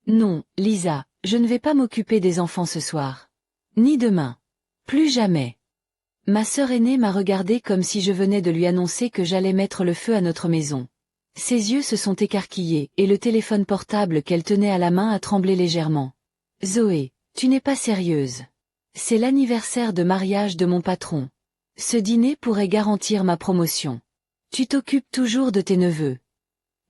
Non, Lisa, je ne vais pas m'occuper des enfants ce soir. Ni demain. Plus jamais. Ma sœur aînée m'a regardé comme si je venais de lui annoncer que j'allais mettre le feu à notre maison. Ses yeux se sont écarquillés et le téléphone portable qu'elle tenait à la main a tremblé légèrement. Zoé, tu n'es pas sérieuse. C'est l'anniversaire de mariage de mon patron. Ce dîner pourrait garantir ma promotion. Tu t'occupes toujours de tes neveux.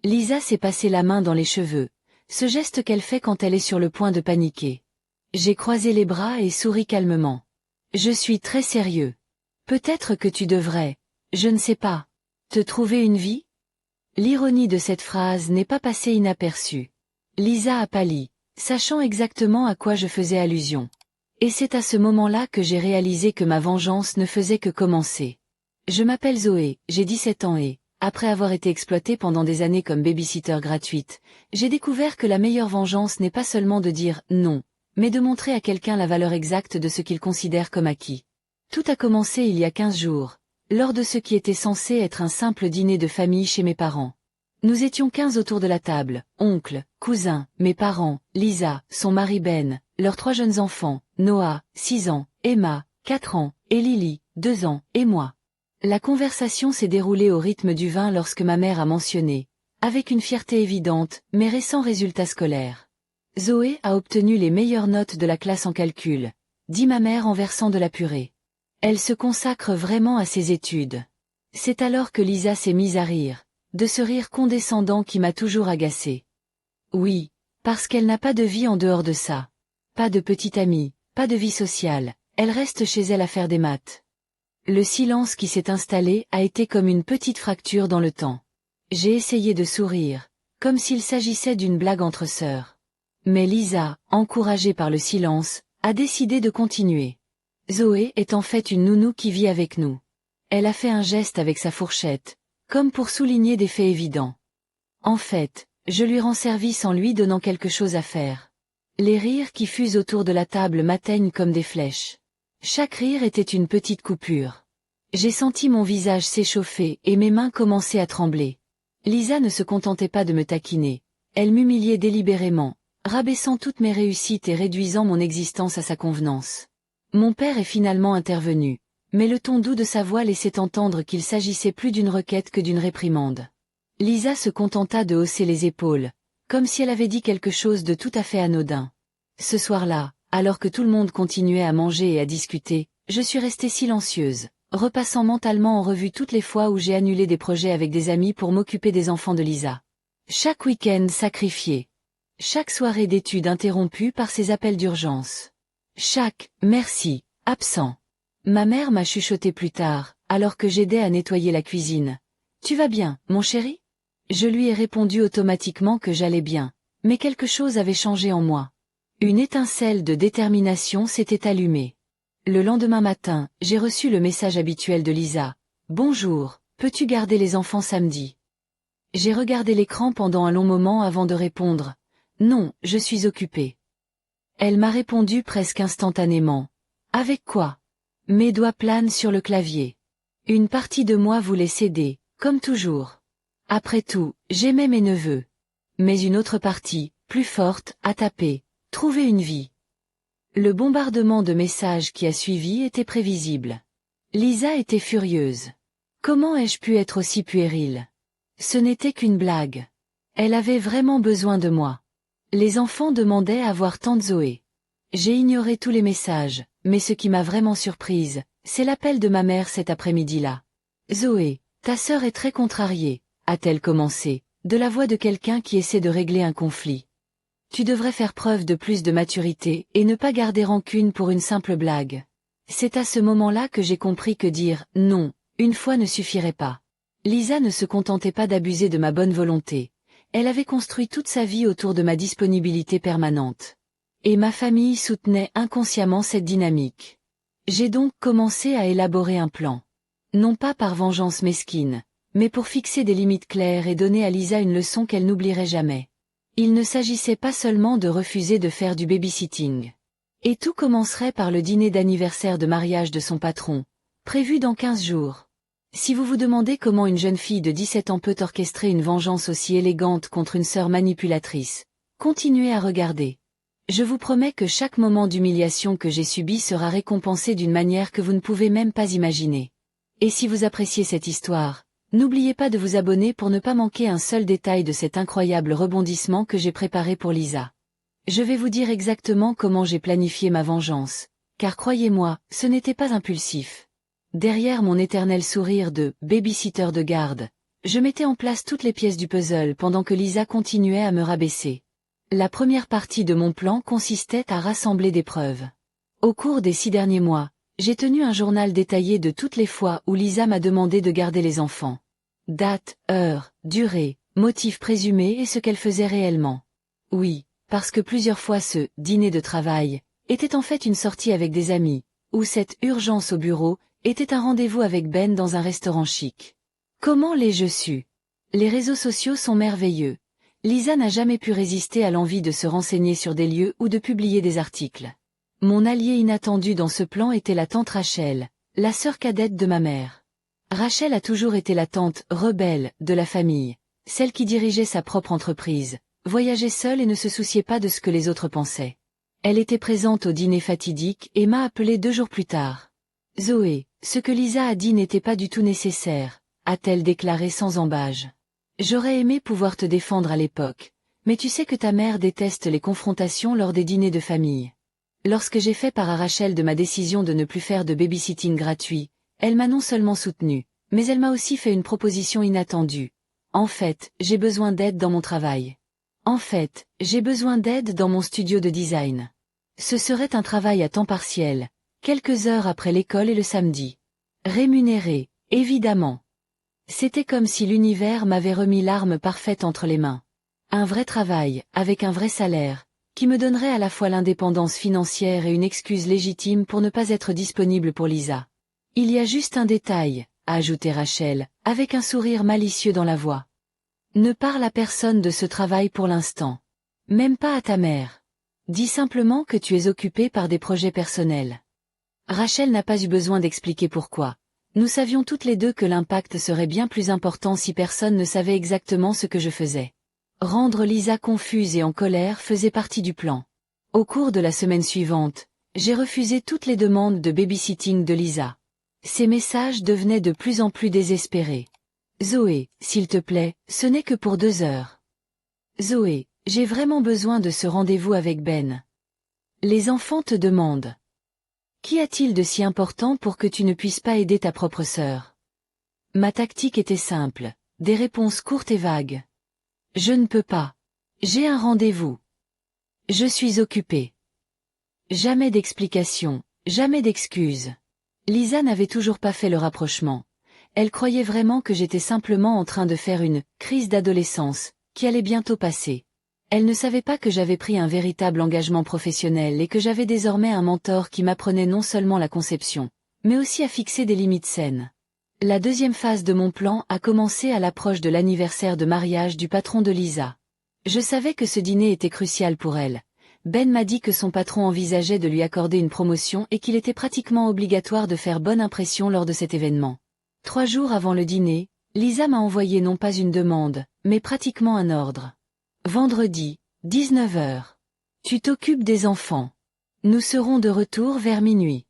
Lisa s'est passé la main dans les cheveux, ce geste qu'elle fait quand elle est sur le point de paniquer. J'ai croisé les bras et souri calmement. Je suis très sérieux. Peut-être que tu devrais, je ne sais pas, te trouver une vie? L'ironie de cette phrase n'est pas passée inaperçue. Lisa a pâli, sachant exactement à quoi je faisais allusion. Et c'est à ce moment-là que j'ai réalisé que ma vengeance ne faisait que commencer. Je m'appelle Zoé, j'ai 17 ans et, après avoir été exploitée pendant des années comme babysitter gratuite, j'ai découvert que la meilleure vengeance n'est pas seulement de dire « non », mais de montrer à quelqu'un la valeur exacte de ce qu'il considère comme acquis. Tout a commencé il y a 15 jours, lors de ce qui était censé être un simple dîner de famille chez mes parents. Nous étions 15 autour de la table, oncles, cousins, mes parents, Lisa, son mari Ben, leurs 3 jeunes enfants, Noah, 6 ans, Emma, 4 ans, et Lily, 2 ans, et moi. La conversation s'est déroulée au rythme du vin lorsque ma mère a mentionné, avec une fierté évidente, mes récents résultats scolaires. Zoé a obtenu les meilleures notes de la classe en calcul, dit ma mère en versant de la purée. Elle se consacre vraiment à ses études. C'est alors que Lisa s'est mise à rire, de ce rire condescendant qui m'a toujours agacée. Oui, parce qu'elle n'a pas de vie en dehors de ça. Pas de petite amie, pas de vie sociale, elle reste chez elle à faire des maths. Le silence qui s'est installé a été comme une petite fracture dans le temps. J'ai essayé de sourire, comme s'il s'agissait d'une blague entre sœurs. Mais Lisa, encouragée par le silence, a décidé de continuer. Zoé est en fait une nounou qui vit avec nous. Elle a fait un geste avec sa fourchette, comme pour souligner des faits évidents. En fait, je lui rends service en lui donnant quelque chose à faire. Les rires qui fusent autour de la table m'atteignent comme des flèches. Chaque rire était une petite coupure. J'ai senti mon visage s'échauffer et mes mains commencer à trembler. Lisa ne se contentait pas de me taquiner. Elle m'humiliait délibérément, rabaissant toutes mes réussites et réduisant mon existence à sa convenance. Mon père est finalement intervenu, mais le ton doux de sa voix laissait entendre qu'il s'agissait plus d'une requête que d'une réprimande. Lisa se contenta de hausser les épaules, comme si elle avait dit quelque chose de tout à fait anodin. Ce soir-là, alors que tout le monde continuait à manger et à discuter, je suis restée silencieuse, repassant mentalement en revue toutes les fois où j'ai annulé des projets avec des amis pour m'occuper des enfants de Lisa. Chaque week-end sacrifié. Chaque soirée d'études interrompue par ces appels d'urgence. Chaque « merci » absent. Ma mère m'a chuchoté plus tard, alors que j'aidais à nettoyer la cuisine. « Tu vas bien, mon chéri ?» Je lui ai répondu automatiquement que j'allais bien, mais quelque chose avait changé en moi. Une étincelle de détermination s'était allumée. Le lendemain matin, j'ai reçu le message habituel de Lisa. « Bonjour, peux-tu garder les enfants samedi ?» J'ai regardé l'écran pendant un long moment avant de répondre. « Non, je suis occupée. » Elle m'a répondu presque instantanément. « Avec quoi ?» Mes doigts planent sur le clavier. Une partie de moi voulait céder, comme toujours. Après tout, j'aimais mes neveux. Mais une autre partie, plus forte, a tapé. Trouver une vie. Le bombardement de messages qui a suivi était prévisible. Lisa était furieuse. Comment ai-je pu être aussi puérile? Ce n'était qu'une blague. Elle avait vraiment besoin de moi. Les enfants demandaient à voir tante Zoé. J'ai ignoré tous les messages, mais ce qui m'a vraiment surprise, c'est l'appel de ma mère cet après-midi-là. « Zoé, ta sœur est très contrariée », a-t-elle commencé, de la voix de quelqu'un qui essaie de régler un conflit. Tu devrais faire preuve de plus de maturité et ne pas garder rancune pour une simple blague. C'est à ce moment-là que j'ai compris que dire « non » une fois ne suffirait pas. Lisa ne se contentait pas d'abuser de ma bonne volonté. Elle avait construit toute sa vie autour de ma disponibilité permanente. Et ma famille soutenait inconsciemment cette dynamique. J'ai donc commencé à élaborer un plan. Non pas par vengeance mesquine, mais pour fixer des limites claires et donner à Lisa une leçon qu'elle n'oublierait jamais. Il ne s'agissait pas seulement de refuser de faire du babysitting. Et tout commencerait par le dîner d'anniversaire de mariage de son patron, prévu dans 15 jours. Si vous vous demandez comment une jeune fille de 17 ans peut orchestrer une vengeance aussi élégante contre une sœur manipulatrice, Continuez à regarder. Je vous promets que chaque moment d'humiliation que j'ai subi sera récompensé d'une manière que vous ne pouvez même pas imaginer. Et si vous appréciez cette histoire, n'oubliez pas de vous abonner pour ne pas manquer un seul détail de cet incroyable rebondissement que j'ai préparé pour Lisa. Je vais vous dire exactement comment j'ai planifié ma vengeance, car croyez-moi, ce n'était pas impulsif. Derrière mon éternel sourire de « babysitter de garde », je mettais en place toutes les pièces du puzzle pendant que Lisa continuait à me rabaisser. La première partie de mon plan consistait à rassembler des preuves. Au cours des 6 derniers mois, j'ai tenu un journal détaillé de toutes les fois où Lisa m'a demandé de garder les enfants. Date, heure, durée, motif présumé et ce qu'elle faisait réellement. Oui, parce que plusieurs fois ce « dîner de travail » était en fait une sortie avec des amis, ou cette « urgence au bureau » était un rendez-vous avec Ben dans un restaurant chic. Comment l'ai-je su? Les réseaux sociaux sont merveilleux. Lisa n'a jamais pu résister à l'envie de se renseigner sur des lieux ou de publier des articles. Mon allié inattendu dans ce plan était la tante Rachel, la sœur cadette de ma mère. Rachel a toujours été la tante rebelle de la famille, celle qui dirigeait sa propre entreprise, voyageait seule et ne se souciait pas de ce que les autres pensaient. Elle était présente au dîner fatidique et m'a appelé 2 jours plus tard. « Zoé, ce que Lisa a dit n'était pas du tout nécessaire », a-t-elle déclaré sans ambages. J'aurais aimé pouvoir te défendre à l'époque, mais tu sais que ta mère déteste les confrontations lors des dîners de famille. Lorsque j'ai fait part à Rachel de ma décision de ne plus faire de babysitting gratuit, elle m'a non seulement soutenue, mais elle m'a aussi fait une proposition inattendue. En fait, j'ai besoin d'aide dans mon travail. En fait, j'ai besoin d'aide dans mon studio de design. Ce serait un travail à temps partiel, quelques heures après l'école et le samedi. Rémunéré, évidemment. C'était comme si l'univers m'avait remis l'arme parfaite entre les mains. Un vrai travail, avec un vrai salaire, qui me donnerait à la fois l'indépendance financière et une excuse légitime pour ne pas être disponible pour Lisa. Il y a juste un détail, a ajouté Rachel, avec un sourire malicieux dans la voix. Ne parle à personne de ce travail pour l'instant. Même pas à ta mère. Dis simplement que tu es occupé par des projets personnels. Rachel n'a pas eu besoin d'expliquer pourquoi. Nous savions toutes les deux que l'impact serait bien plus important si personne ne savait exactement ce que je faisais. Rendre Lisa confuse et en colère faisait partie du plan. Au cours de la semaine suivante, j'ai refusé toutes les demandes de babysitting de Lisa. Ses messages devenaient de plus en plus désespérés. Zoé, s'il te plaît, ce n'est que pour 2 heures. Zoé, j'ai vraiment besoin de ce rendez-vous avec Ben. Les enfants te demandent. Qu'y a-t-il de si important pour que tu ne puisses pas aider ta propre sœur? Ma tactique était simple, des réponses courtes et vagues. Je ne peux pas. J'ai un rendez-vous. Je suis occupée. Jamais d'explication, jamais d'excuses. Lisa n'avait toujours pas fait le rapprochement. Elle croyait vraiment que j'étais simplement en train de faire une « crise d'adolescence » qui allait bientôt passer. Elle ne savait pas que j'avais pris un véritable engagement professionnel et que j'avais désormais un mentor qui m'apprenait non seulement la conception, mais aussi à fixer des limites saines. La deuxième phase de mon plan a commencé à l'approche de l'anniversaire de mariage du patron de Lisa. Je savais que ce dîner était crucial pour elle. Ben m'a dit que son patron envisageait de lui accorder une promotion et qu'il était pratiquement obligatoire de faire bonne impression lors de cet événement. 3 jours avant le dîner, Lisa m'a envoyé non pas une demande, mais pratiquement un ordre. Vendredi, 19 h. Tu t'occupes des enfants. Nous serons de retour vers minuit.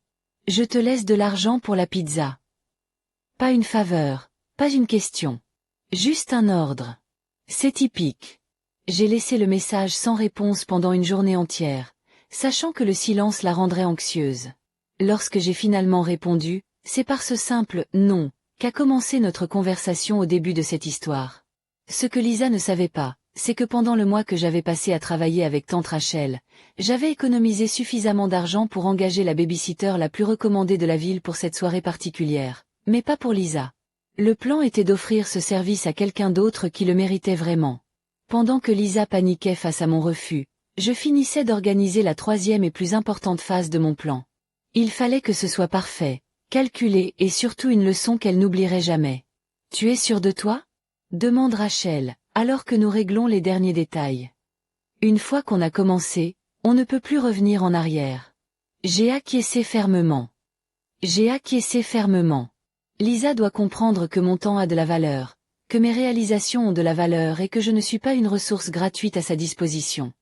Je te laisse de l'argent pour la pizza. Pas une faveur, pas une question. Juste un ordre. C'est typique. J'ai laissé le message sans réponse pendant une journée entière, sachant que le silence la rendrait anxieuse. Lorsque j'ai finalement répondu, c'est par ce simple « non » qu'a commencé notre conversation au début de cette histoire. Ce que Lisa ne savait pas, c'est que pendant le mois que j'avais passé à travailler avec tante Rachel, j'avais économisé suffisamment d'argent pour engager la babysitter la plus recommandée de la ville pour cette soirée particulière, mais pas pour Lisa. Le plan était d'offrir ce service à quelqu'un d'autre qui le méritait vraiment. Pendant que Lisa paniquait face à mon refus, je finissais d'organiser la 3e et plus importante phase de mon plan. Il fallait que ce soit parfait, calculé et surtout une leçon qu'elle n'oublierait jamais. « Tu es sûr de toi ?» demande Rachel, alors que nous réglons les derniers détails. Une fois qu'on a commencé, on ne peut plus revenir en arrière. J'ai acquiescé fermement. J'ai acquiescé fermement. Lisa doit comprendre que mon temps a de la valeur, que mes réalisations ont de la valeur et que je ne suis pas une ressource gratuite à sa disposition.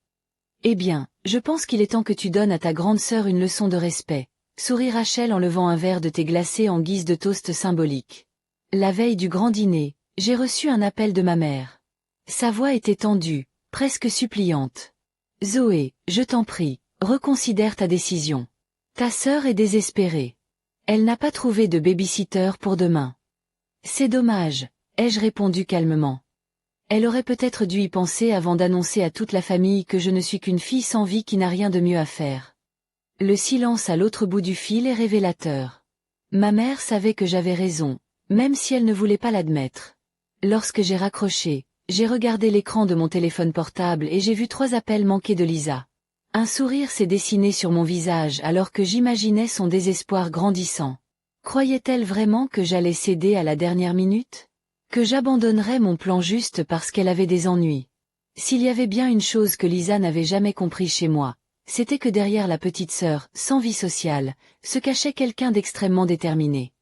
Eh bien, je pense qu'il est temps que tu donnes à ta grande sœur une leçon de respect, sourit Rachel en levant un verre de thé glacé en guise de toast symbolique. La veille du grand dîner, j'ai reçu un appel de ma mère. Sa voix était tendue, presque suppliante. Zoé, je t'en prie, reconsidère ta décision. Ta sœur est désespérée. Elle n'a pas trouvé de baby-sitter pour demain. C'est dommage, ai-je répondu calmement. Elle aurait peut-être dû y penser avant d'annoncer à toute la famille que je ne suis qu'une fille sans vie qui n'a rien de mieux à faire. Le silence à l'autre bout du fil est révélateur. Ma mère savait que j'avais raison, même si elle ne voulait pas l'admettre. Lorsque j'ai raccroché, j'ai regardé l'écran de mon téléphone portable et j'ai vu 3 appels manqués de Lisa. Un sourire s'est dessiné sur mon visage alors que j'imaginais son désespoir grandissant. Croyait-elle vraiment que j'allais céder à la dernière minute ? Que j'abandonnerais mon plan juste parce qu'elle avait des ennuis? S'il y avait bien une chose que Lisa n'avait jamais compris chez moi, c'était que derrière la petite sœur, sans vie sociale, se cachait quelqu'un d'extrêmement déterminé.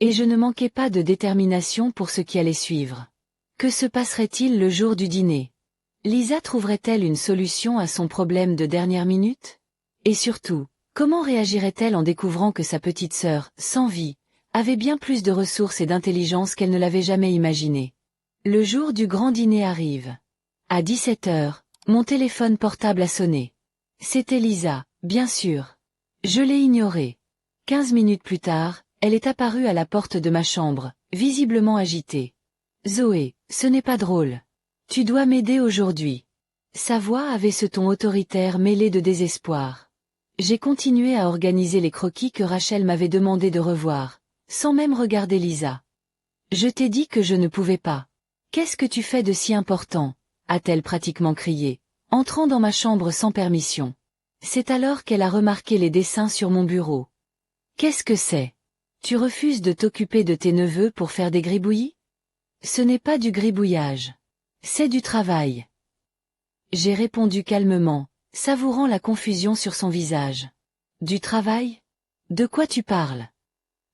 Et je ne manquais pas de détermination pour ce qui allait suivre. Que se passerait-il le jour du dîner? Lisa trouverait-elle une solution à son problème de dernière minute? Et surtout, comment réagirait-elle en découvrant que sa petite sœur, sans vie, avait bien plus de ressources et d'intelligence qu'elle ne l'avait jamais imaginé? Le jour du grand dîner arrive. À 17 heures, mon téléphone portable a sonné. C'était Lisa, bien sûr. Je l'ai ignorée. 15 minutes plus tard, elle est apparue à la porte de ma chambre, visiblement agitée. Zoé, ce n'est pas drôle. Tu dois m'aider aujourd'hui. Sa voix avait ce ton autoritaire mêlé de désespoir. J'ai continué à organiser les croquis que Rachel m'avait demandé de revoir, sans même regarder Lisa. Je t'ai dit que je ne pouvais pas. Qu'est-ce que tu fais de si important? A-t-elle pratiquement crié, entrant dans ma chambre sans permission. C'est alors qu'elle a remarqué les dessins sur mon bureau. Qu'est-ce que c'est? Tu refuses de t'occuper de tes neveux pour faire des gribouillis? Ce n'est pas du gribouillage. C'est du travail. J'ai répondu calmement, savourant la confusion sur son visage. Du travail? De quoi tu parles?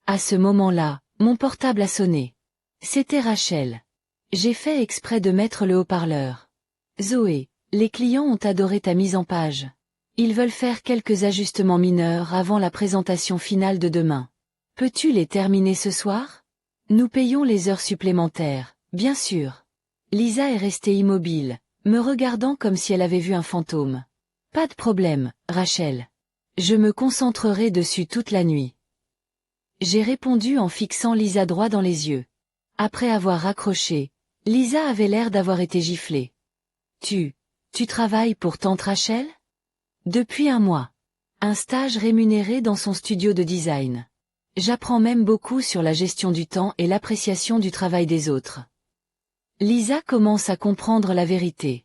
À ce moment-là, mon portable a sonné. C'était Rachel. J'ai fait exprès de mettre le haut-parleur. Zoé, les clients ont adoré ta mise en page. Ils veulent faire quelques ajustements mineurs avant la présentation finale de demain. Peux-tu les terminer ce soir? Nous payons les heures supplémentaires, bien sûr. Lisa est restée immobile, me regardant comme si elle avait vu un fantôme. Pas de problème, Rachel. Je me concentrerai dessus toute la nuit. J'ai répondu en fixant Lisa droit dans les yeux. Après avoir raccroché, Lisa avait l'air d'avoir été giflée. Tu travailles pour tante Rachel? Depuis un mois. Un stage rémunéré dans son studio de design. J'apprends même beaucoup sur la gestion du temps et l'appréciation du travail des autres. Lisa commence à comprendre la vérité.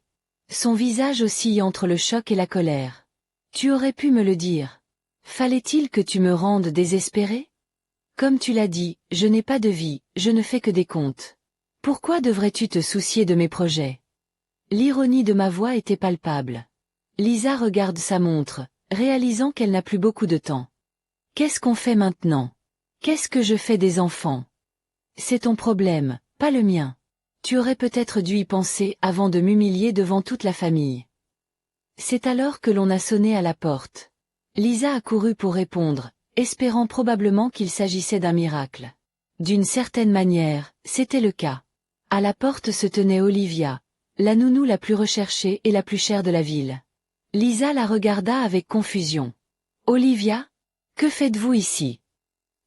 Son visage oscille entre le choc et la colère. Tu aurais pu me le dire. Fallait-il que tu me rendes désespérée? Comme tu l'as dit, je n'ai pas de vie, je ne fais que des comptes. Pourquoi devrais-tu te soucier de mes projets? L'ironie de ma voix était palpable. Lisa regarde sa montre, réalisant qu'elle n'a plus beaucoup de temps. Qu'est-ce qu'on fait maintenant? Qu'est-ce que je fais des enfants? C'est ton problème, pas le mien. Tu aurais peut-être dû y penser avant de m'humilier devant toute la famille. C'est alors que l'on a sonné à la porte. Lisa a couru pour répondre, espérant probablement qu'il s'agissait d'un miracle. D'une certaine manière, c'était le cas. À la porte se tenait Olivia, la nounou la plus recherchée et la plus chère de la ville. Lisa la regarda avec confusion. Olivia? Que faites-vous ici?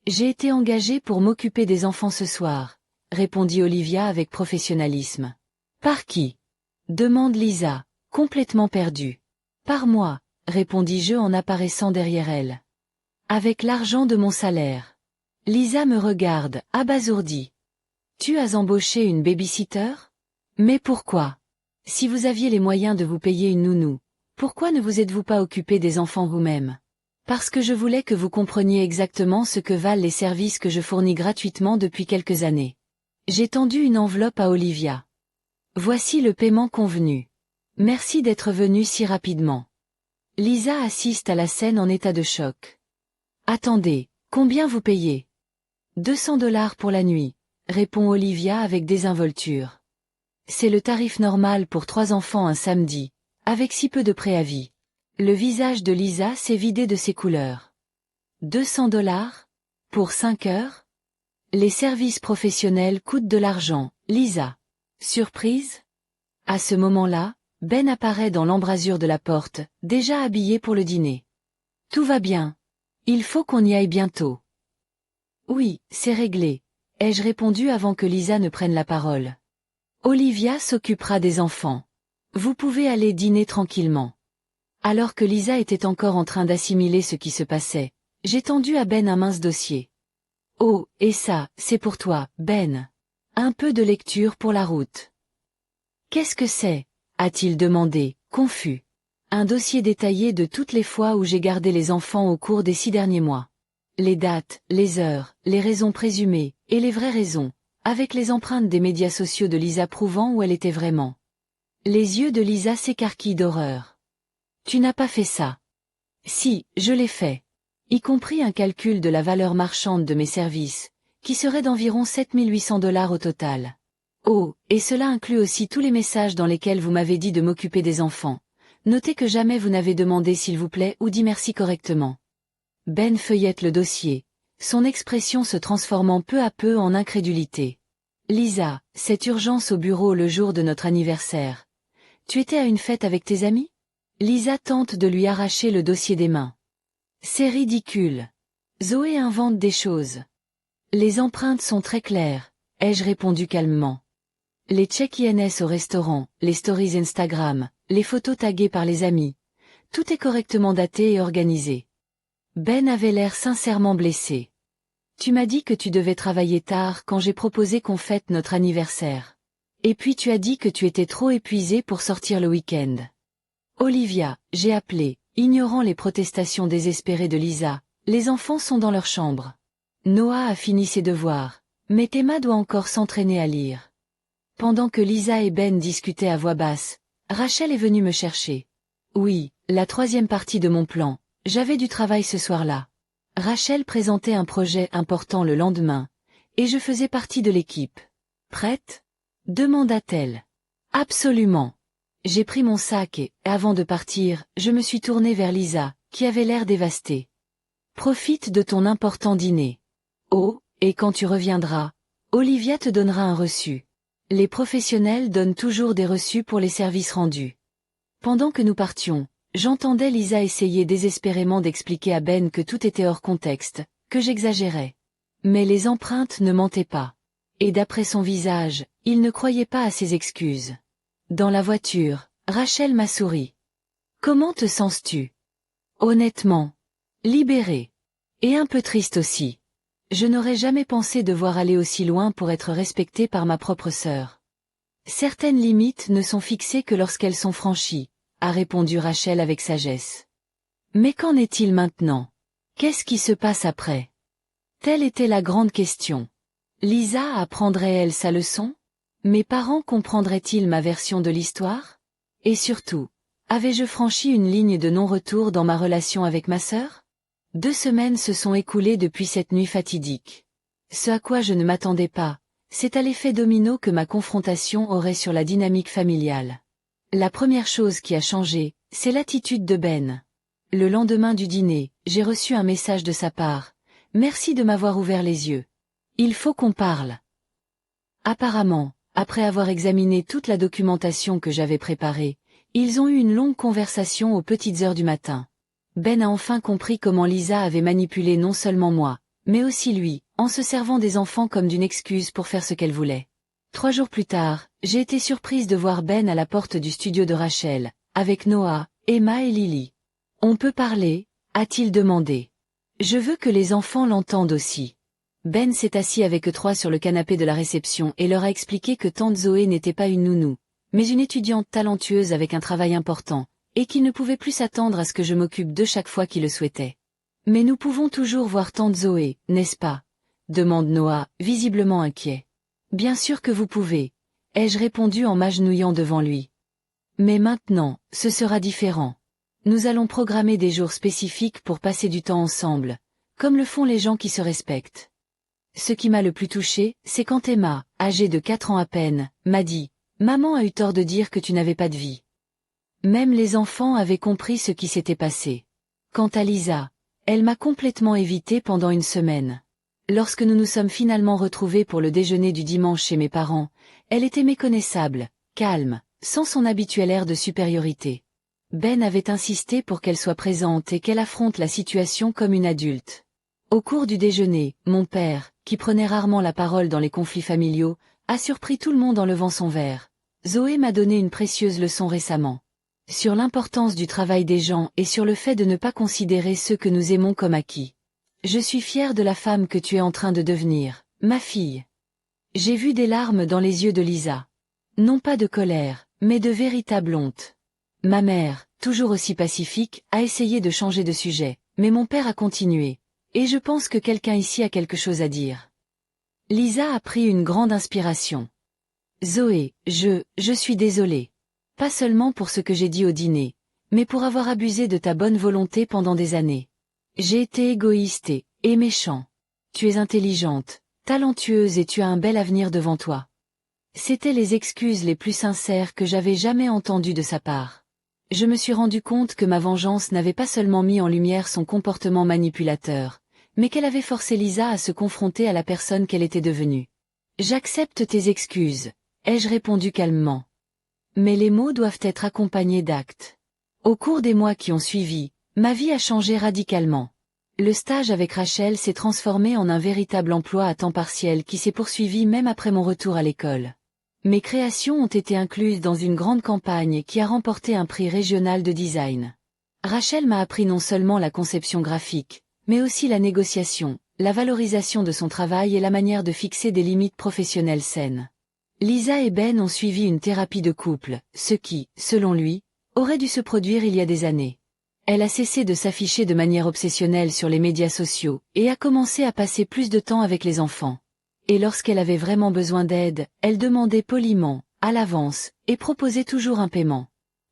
J'ai été engagée pour m'occuper des enfants ce soir, répondit Olivia avec professionnalisme. Par qui? Demande Lisa, complètement perdue. Par moi, répondis-je en apparaissant derrière elle. Avec l'argent de mon salaire. Lisa me regarde, abasourdie. Tu as embauché une baby-sitter? Mais pourquoi? Si vous aviez les moyens de vous payer une nounou, pourquoi ne vous êtes-vous pas occupé des enfants vous-même? Parce que je voulais que vous compreniez exactement ce que valent les services que je fournis gratuitement depuis quelques années. J'ai tendu une enveloppe à Olivia. Voici le paiement convenu. Merci d'être venu si rapidement. Lisa assiste à la scène en état de choc. Attendez, combien vous payez? 200 $ pour la nuit, répond Olivia avec désinvolture. C'est le tarif normal pour 3 enfants un samedi, avec si peu de préavis. Le visage de Lisa s'est vidé de ses couleurs. 200 $ pour 5 heures? Les services professionnels coûtent de l'argent, Lisa. Surprise? À ce moment-là, Ben apparaît dans l'embrasure de la porte, déjà habillé pour le dîner. Tout va bien. Il faut qu'on y aille bientôt. Oui, c'est réglé, ai-je répondu avant que Lisa ne prenne la parole. Olivia s'occupera des enfants. Vous pouvez aller dîner tranquillement. Alors que Lisa était encore en train d'assimiler ce qui se passait, j'ai tendu à Ben un mince dossier. Oh, et ça, c'est pour toi, Ben. Un peu de lecture pour la route. Qu'est-ce que c'est? A-t-il demandé, confus. Un dossier détaillé de toutes les fois où j'ai gardé les enfants au cours des 6 derniers mois. Les dates, les heures, les raisons présumées, et les vraies raisons, avec les empreintes des médias sociaux de Lisa prouvant où elle était vraiment. Les yeux de Lisa s'écarquillent d'horreur. Tu n'as pas fait ça. Si, je l'ai fait. Y compris un calcul de la valeur marchande de mes services, qui serait d'environ 7800 $ au total. Oh, et cela inclut aussi tous les messages dans lesquels vous m'avez dit de m'occuper des enfants. Notez que jamais vous n'avez demandé s'il vous plaît ou dit merci correctement. Ben feuillette le dossier, son expression se transformant peu à peu en incrédulité. Lisa, cette urgence au bureau le jour de notre anniversaire. Tu étais à une fête avec tes amis? Lisa tente de lui arracher le dossier des mains. C'est ridicule. Zoé invente des choses. Les empreintes sont très claires, ai-je répondu calmement. Les check-ins au restaurant, les stories Instagram, les photos taguées par les amis. Tout est correctement daté et organisé. Ben avait l'air sincèrement blessé. Tu m'as dit que tu devais travailler tard quand j'ai proposé qu'on fête notre anniversaire. Et puis tu as dit que tu étais trop épuisé pour sortir le week-end. Olivia, j'ai appelé, ignorant les protestations désespérées de Lisa, les enfants sont dans leur chambre. Noah a fini ses devoirs, mais Emma doit encore s'entraîner à lire. Pendant que Lisa et Ben discutaient à voix basse, Rachel est venue me chercher. Oui, la 3e partie de mon plan, j'avais du travail ce soir-là. Rachel présentait un projet important le lendemain, et je faisais partie de l'équipe. Prête? Demanda-t-elle. Absolument. J'ai pris mon sac et, avant de partir, je me suis tournée vers Lisa, qui avait l'air dévastée. Profite de ton important dîner. Oh, et quand tu reviendras, Olivia te donnera un reçu. Les professionnels donnent toujours des reçus pour les services rendus. Pendant que nous partions, j'entendais Lisa essayer désespérément d'expliquer à Ben que tout était hors contexte, que j'exagérais. Mais les empreintes ne mentaient pas. Et d'après son visage, il ne croyait pas à ses excuses. Dans la voiture, Rachel m'a souri. Comment te sens-tu? Honnêtement. Libérée. Et un peu triste aussi. Je n'aurais jamais pensé devoir aller aussi loin pour être respectée par ma propre sœur. Certaines limites ne sont fixées que lorsqu'elles sont franchies, a répondu Rachel avec sagesse. Mais qu'en est-il maintenant? Qu'est-ce qui se passe après? Telle était la grande question. Lisa apprendrait-elle sa leçon? Mes parents comprendraient-ils ma version de l'histoire? Et surtout, avais-je franchi une ligne de non-retour dans ma relation avec ma sœur? 2 semaines se sont écoulées depuis cette nuit fatidique. Ce à quoi je ne m'attendais pas, c'est à l'effet domino que ma confrontation aurait sur la dynamique familiale. La première chose qui a changé, c'est l'attitude de Ben. Le lendemain du dîner, j'ai reçu un message de sa part. Merci de m'avoir ouvert les yeux. Il faut qu'on parle. Apparemment, après avoir examiné toute la documentation que j'avais préparée, ils ont eu une longue conversation aux petites heures du matin. Ben a enfin compris comment Lisa avait manipulé non seulement moi, mais aussi lui, en se servant des enfants comme d'une excuse pour faire ce qu'elle voulait. 3 jours plus tard, j'ai été surprise de voir Ben à la porte du studio de Rachel, avec Noah, Emma et Lily. On peut parler? A-t-il demandé. Je veux que les enfants l'entendent aussi. Ben s'est assis avec eux 3 sur le canapé de la réception et leur a expliqué que tante Zoé n'était pas une nounou, mais une étudiante talentueuse avec un travail important, et qu'il ne pouvait plus s'attendre à ce que je m'occupe d'eux chaque fois qu'il le souhaitait. Mais nous pouvons toujours voir tante Zoé, n'est-ce pas? Demande Noah, visiblement inquiet. Bien sûr que vous pouvez, ai-je répondu en m'agenouillant devant lui. Mais maintenant, ce sera différent. Nous allons programmer des jours spécifiques pour passer du temps ensemble, comme le font les gens qui se respectent. Ce qui m'a le plus touché, c'est quand Emma, âgée de 4 ans à peine, m'a dit « Maman a eu tort de dire que tu n'avais pas de vie. » Même les enfants avaient compris ce qui s'était passé. Quant à Lisa, elle m'a complètement évité pendant une semaine. Lorsque nous nous sommes finalement retrouvés pour le déjeuner du dimanche chez mes parents, elle était méconnaissable, calme, sans son habituel air de supériorité. Ben avait insisté pour qu'elle soit présente et qu'elle affronte la situation comme une adulte. Au cours du déjeuner, mon père, qui prenait rarement la parole dans les conflits familiaux, a surpris tout le monde en levant son verre. Zoé m'a donné une précieuse leçon récemment. Sur l'importance du travail des gens et sur le fait de ne pas considérer ceux que nous aimons comme acquis. Je suis fière de la femme que tu es en train de devenir, ma fille. J'ai vu des larmes dans les yeux de Lisa. Non pas de colère, mais de véritable honte. Ma mère, toujours aussi pacifique, a essayé de changer de sujet, mais mon père a continué, et je pense que quelqu'un ici a quelque chose à dire. Lisa a pris une grande inspiration. Zoé, je suis désolée. Pas seulement pour ce que j'ai dit au dîner, mais pour avoir abusé de ta bonne volonté pendant des années. J'ai été égoïste et méchant. Tu es intelligente, talentueuse et tu as un bel avenir devant toi. C'étaient les excuses les plus sincères que j'avais jamais entendues de sa part. Je me suis rendu compte que ma vengeance n'avait pas seulement mis en lumière son comportement manipulateur, mais qu'elle avait forcé Lisa à se confronter à la personne qu'elle était devenue. J'accepte tes excuses, ai-je répondu calmement. Mais les mots doivent être accompagnés d'actes. Au cours des mois qui ont suivi, ma vie a changé radicalement. Le stage avec Rachel s'est transformé en un véritable emploi à temps partiel qui s'est poursuivi même après mon retour à l'école. Mes créations ont été incluses dans une grande campagne qui a remporté un prix régional de design. Rachel m'a appris non seulement la conception graphique, mais aussi la négociation, la valorisation de son travail et la manière de fixer des limites professionnelles saines. Lisa et Ben ont suivi une thérapie de couple, ce qui, selon lui, aurait dû se produire il y a des années. Elle a cessé de s'afficher de manière obsessionnelle sur les médias sociaux, et a commencé à passer plus de temps avec les enfants. Et lorsqu'elle avait vraiment besoin d'aide, elle demandait poliment, à l'avance, et proposait toujours un paiement.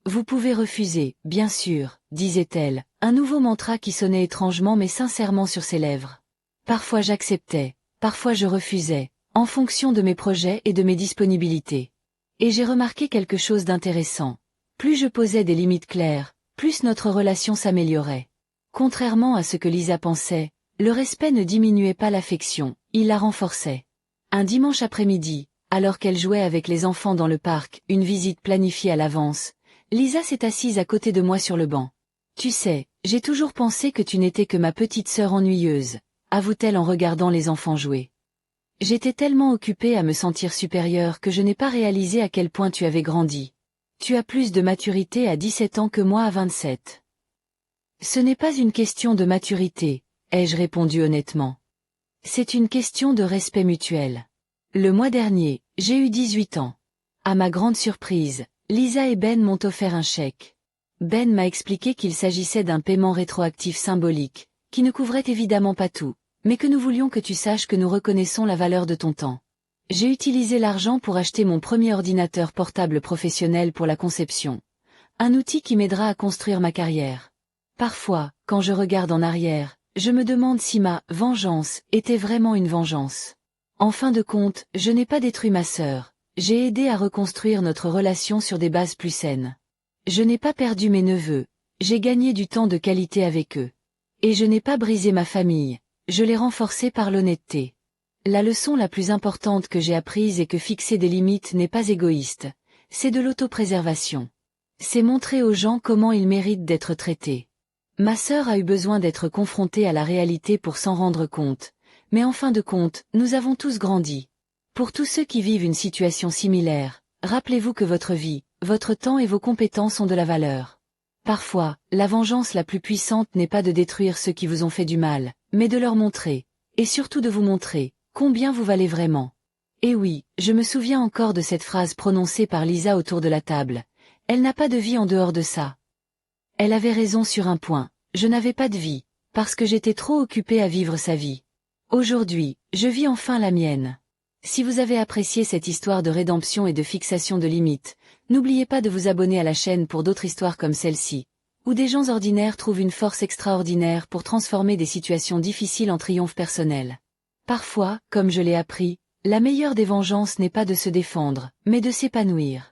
Vous pouvez refuser, bien sûr, disait-elle, un nouveau mantra qui sonnait étrangement mais sincèrement sur ses lèvres. Parfois j'acceptais, parfois je refusais, en fonction de mes projets et de mes disponibilités. Et j'ai remarqué quelque chose d'intéressant. Plus je posais des limites claires, plus notre relation s'améliorait. Contrairement à ce que Lisa pensait, le respect ne diminuait pas l'affection, il la renforçait. Un dimanche après-midi, alors qu'elle jouait avec les enfants dans le parc, une visite planifiée à l'avance, Lisa s'est assise à côté de moi sur le banc. Tu sais, j'ai toujours pensé que tu n'étais que ma petite sœur ennuyeuse, avoue-t-elle en regardant les enfants jouer. J'étais tellement occupée à me sentir supérieure que je n'ai pas réalisé à quel point tu avais grandi. Tu as plus de maturité à 17 ans que moi à 27. Ce n'est pas une question de maturité, ai-je répondu honnêtement. C'est une question de respect mutuel. Le mois dernier, j'ai eu 18 ans. À ma grande surprise, Lisa et Ben m'ont offert un chèque. Ben m'a expliqué qu'il s'agissait d'un paiement rétroactif symbolique, qui ne couvrait évidemment pas tout, mais que nous voulions que tu saches que nous reconnaissons la valeur de ton temps. J'ai utilisé l'argent pour acheter mon premier ordinateur portable professionnel pour la conception. Un outil qui m'aidera à construire ma carrière. Parfois, quand je regarde en arrière, je me demande si ma « vengeance » était vraiment une vengeance. En fin de compte, je n'ai pas détruit ma sœur, j'ai aidé à reconstruire notre relation sur des bases plus saines. Je n'ai pas perdu mes neveux, j'ai gagné du temps de qualité avec eux. Et je n'ai pas brisé ma famille, je l'ai renforcée par l'honnêteté. La leçon la plus importante que j'ai apprise est que fixer des limites n'est pas égoïste, c'est de l'autopréservation. C'est montrer aux gens comment ils méritent d'être traités. Ma sœur a eu besoin d'être confrontée à la réalité pour s'en rendre compte, mais en fin de compte, nous avons tous grandi. Pour tous ceux qui vivent une situation similaire, rappelez-vous que votre vie, votre temps et vos compétences ont de la valeur. Parfois, la vengeance la plus puissante n'est pas de détruire ceux qui vous ont fait du mal, mais de leur montrer, et surtout de vous montrer, combien vous valez vraiment. Et oui, je me souviens encore de cette phrase prononcée par Lisa autour de la table. Elle n'a pas de vie en dehors de ça. Elle avait raison sur un point, je n'avais pas de vie, parce que j'étais trop occupée à vivre sa vie. Aujourd'hui, je vis enfin la mienne. Si vous avez apprécié cette histoire de rédemption et de fixation de limites, n'oubliez pas de vous abonner à la chaîne pour d'autres histoires comme celle-ci, où des gens ordinaires trouvent une force extraordinaire pour transformer des situations difficiles en triomphe personnel. Parfois, comme je l'ai appris, la meilleure des vengeances n'est pas de se défendre, mais de s'épanouir.